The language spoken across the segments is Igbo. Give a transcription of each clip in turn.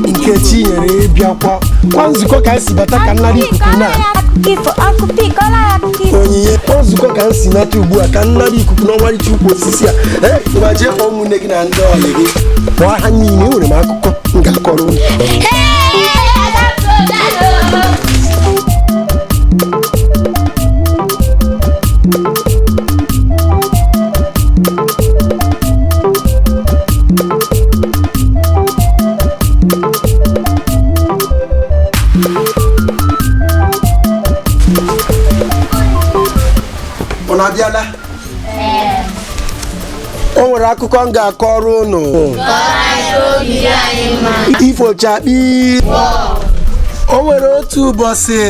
Nkechi nyere bịakwa kwa nzukọ ka si bata ka nnara ikuku na onyinye nzukọ ka si nata ugbu a ka nnara ikuku na ọmarịcha ukwu osisi a ma jee kpọọ ụmụnne gị na ndị ọyị gị kpọọ ha niile enwere m akụkọ m ga-akọrọ unu. O nwere akụkọ m ga-akọrọ unu. Ifochakpi. O nwere otu ụbọchị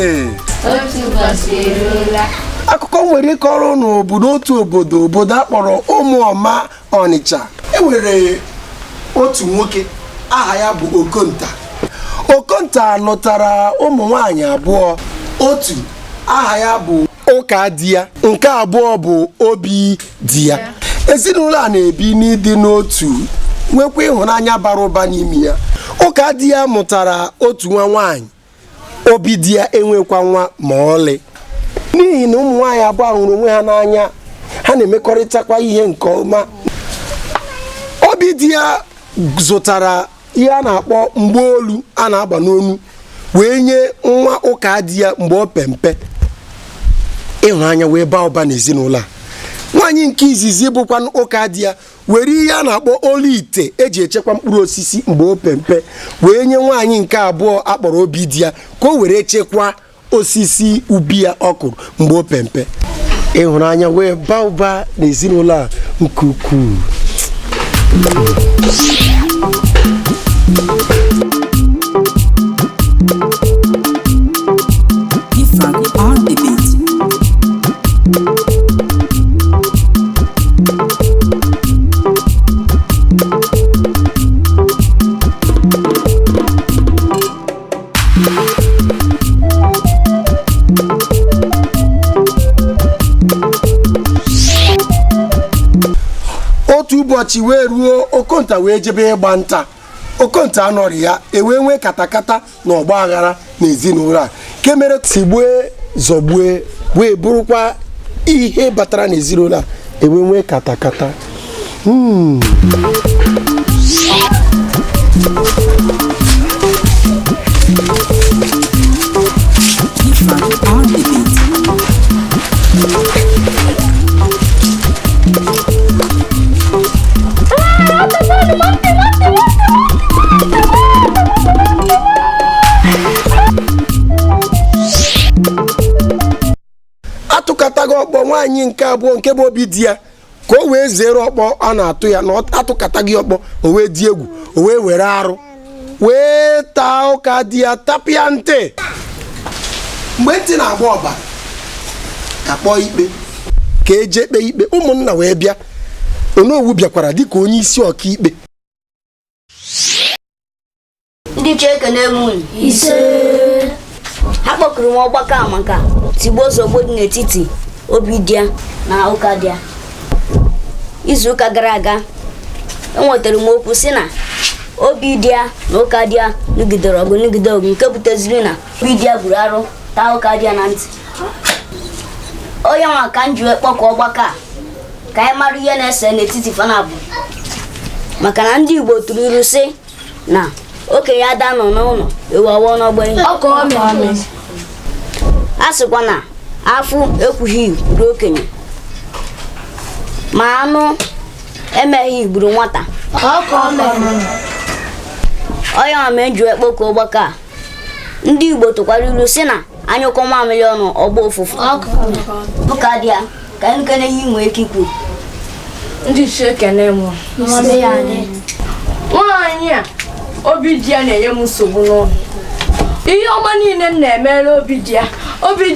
akụkọ nwere ịkọrọ unu bụ n'otu obodo akpọrọ Ụmụọma Ọnịcha. E nwere otu nwoke aha ya bụ Okonta. Okonta lụtara ụmụ nwanyị abụọ. Otu aha ya bụ Ụka di ya, nke abụọ bụ Obi di ya. Ezinụlọ a na-ebi n'ịdị n'otu, nwekwa ịhụnanya bara ụba n'ime ya. Ụka di ya mụtara otu nwa nwanyị. Obi di ya enwekwa nwa ma ọlị. N'ihi na ụmụ nwanyị abụọ hụrụ onwe ha n'anya, ha na-emekọrịtakwa ihe nke ọma. Obi di ya zụtara ihe a na-akpọ mgbaolu a na-agba n'onu wee nye nwa ụka di ya mgbe o pempe. Ịhụnanya wee baa ụba n'ezinụlọ a. Nwaanyị nke izizi bụkwa ụka di ya were ihe a na-akpọ olu ite eji echekwa mkpụrụ osisi mgbe o pempe wee nye nwaanyị nke abụọ akpọrọ Obi di ya ka o were chekwa osisi ubi ya ọ kụrụ mgbe o pempe. Ịhụnanya wee baa ụba n'ezinụlọ a nke ukwuu. Otu ụbọchị wee ruo, Okonta wee jebe ịgba nta. Okonta anọrị ya ewee nwee katakata na ọgba aghara n'ezinụlọ a nke mere tigbue zọgbue wee bụrụkwa ihe batara n'ezinụlọ a ewee nwee katakata. Atụkatago ọkpọ nwaanyị nke abụọ nke bụ Obi di ya ka o wee zere ọkpọ a na-atụ ya na atụkataghị ọkpọ o wee dị egwu o wee were arụ wee taa ụka di ya tapịa ntị. Mgbe ntị na-agba ọbara ka kpọọ ikpe ka eje kpee ikpe. Ụmụnna wee bịa. Onowu bịakwara dịka onye isi ọkaikpe. Ndị Chineke ise ha kpọkụrụ m ọgbakọ maka tigbuo ozugbo dị n'etiti Obi di ya na ụka di ya. Izu ụka gara aga enwetara m okwu si na Obi di ya na ụka di ya nugidere ọgụ nke buteziri na Obi di ya buru arụ taa ụka di ya na ntị. Onye nwa ka m ji wee kpọkọ ọgbakọ a ka anyị mara ihe na-ese n'etiti fana bụ maka na ndị Igbo tụrụ ilu si na okenye ada nọ n'ụlọ ewu awọ n'ọgbọ. A sịkwa na afụ ekwughị ruo okenye ma anụ emeghị igburu nwata. Onye nwa ma eji ekpokọ ọgbakọ a ndị Igbo tụkwara ilu si na anyụkọ mamịrị ọnụ ọgba ụfụfụ. Ụka di ya ka nkene ihe inwe ike ikwu. Ndị Chineke nwaanyị a Obi di ya na-enye m nsogbu n'ụlọ. Ihe ọma niile m na-emere Obi di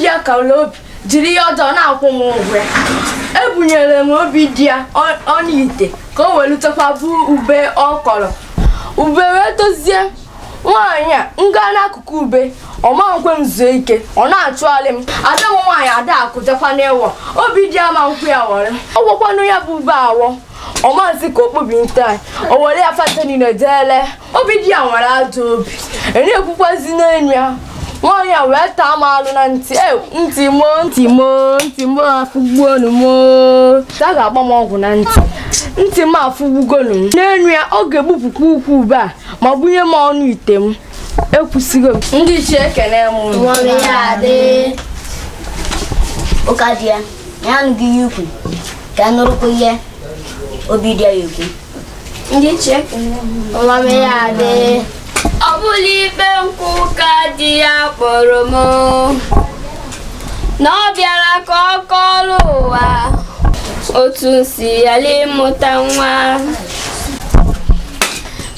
ya ka ụlọ obi jiri ihe ọjọọ na-akwụ m ụgwọ. Ebunyere m Obi di ya ọnụ ite ka o welutekwa bụ ube ọ kọrọ. Ube wee dozie nwaanyị a nga n'akụkụ ube ọma nkwe m zuo ike ọ na-achụgharị m ada m nwaanyị ada akụjakwa n'ịwọ obi dị ama nkwụ ya were ọ gwakwanụ ya bụ ube awọ ọmazi ka okpobi nta o were ya fata niile deele obi dị ya nwere ajọ obi na-ekwukwazi n'enyu ya nwaanyị a wee taa m alụ na ntị mo afụgbuonu mo ta ga-agba m ọgwụ na ntị m afụgbugonu m n'enyu ya ọ ga-egbupụkwa ukwu ube a ma bunye m ọnụ ite m ekwusigo m ndị ichie ekene m ụka dị ya ya anụghị ihe ukwu ka a nụrụkwa ihe obi dị ya ekwu ndị ichie ekene m ọ bụla ikpe nkwụ ka di ya kpọrọ m na ọ bịara ka ọ kọrọ ụwa otu si yala ịmụta nwa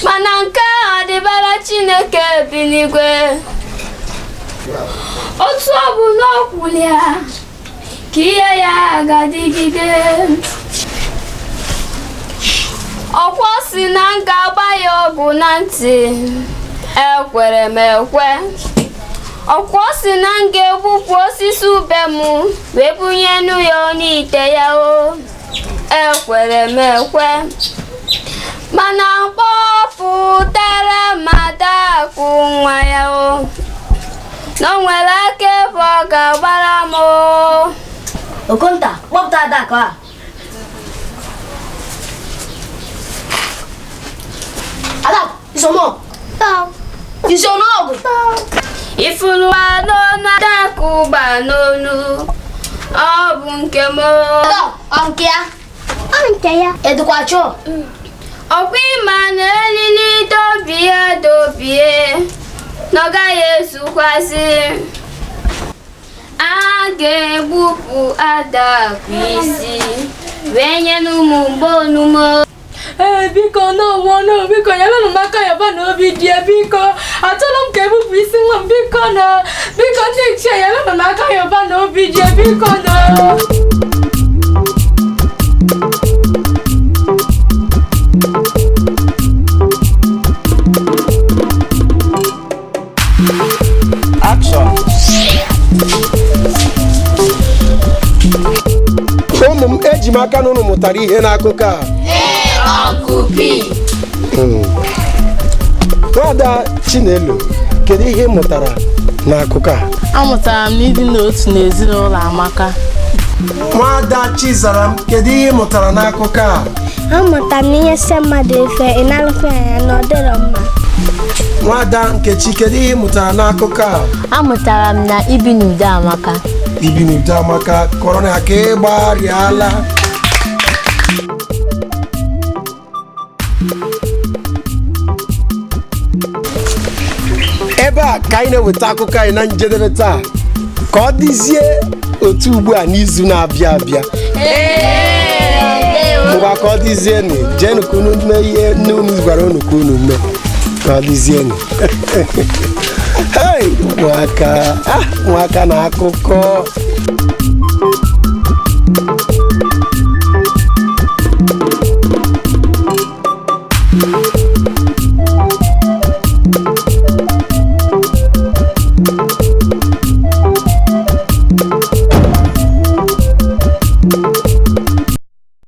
mana nke a dịbara Chineke bi n'igwe otu ọ bụ na ọ kwụrụ ya ka ihe ya ga-adịgide ọkwa si na m ga-agba ya ọgwụ na ntị ekwere m ekwe ọkwa si na m ga-egbupụ osisi ube m wee bunyenu ya n'ite ya o ekwere m ekwe mana kpọpụtara m Adakụ nwa ya o na o nwere aka ebe ọ ga-agbara m o Okonta kpọpụta Adakụ a Adakụ iso n'ọgụ ifuru anọ na Adakụ gba n'onu ọ bụ nke m nke ya edukwacho ọkwa ịma na elili dobie na ọ gaghị ezukwasị a ga-egbupụ Adakụ isi wee nye n'ụmụ mgbonumo biko n'ọnwụ biko ya mere maka ya ba na obi dị ya biko achọrọ m ka ebupụ isi nwa m biko ndị ichie ya mere maka ya ba na obi dị ya biko ụmụ m eji m aka na unu mụtara ihe n'akụkọ a Nwada Chinelo, kedu ihe ị mụtara n'akụkọ a? Amụtara m ịdị n'otu n'ezinụlọ amaka. Nwada Chizaram, kedu ihe ị mụtara n'akụkọ a? Amụtara m ihe se mmadụ efe ịnalụkwa ya na ọ dịrọ mma. Nwada Nkechi, kedu ihe ị mụtara n'akụkọ a? Amụtara m na ibi n'udo amaka. Ibi n'udo amaka, kọrọ na aka ịgbarịala. Ebe a ka anyị na-eweta akụkọ anyị na njedebe taa ka ọ dịzie otu ugbu a n'izu na-abịa abịa ngwa ka ọ dịzie jenu ka unu mee ihe nne unu gwara unu ka unu mee ka ọ dịzie ụmụaka na akụkọ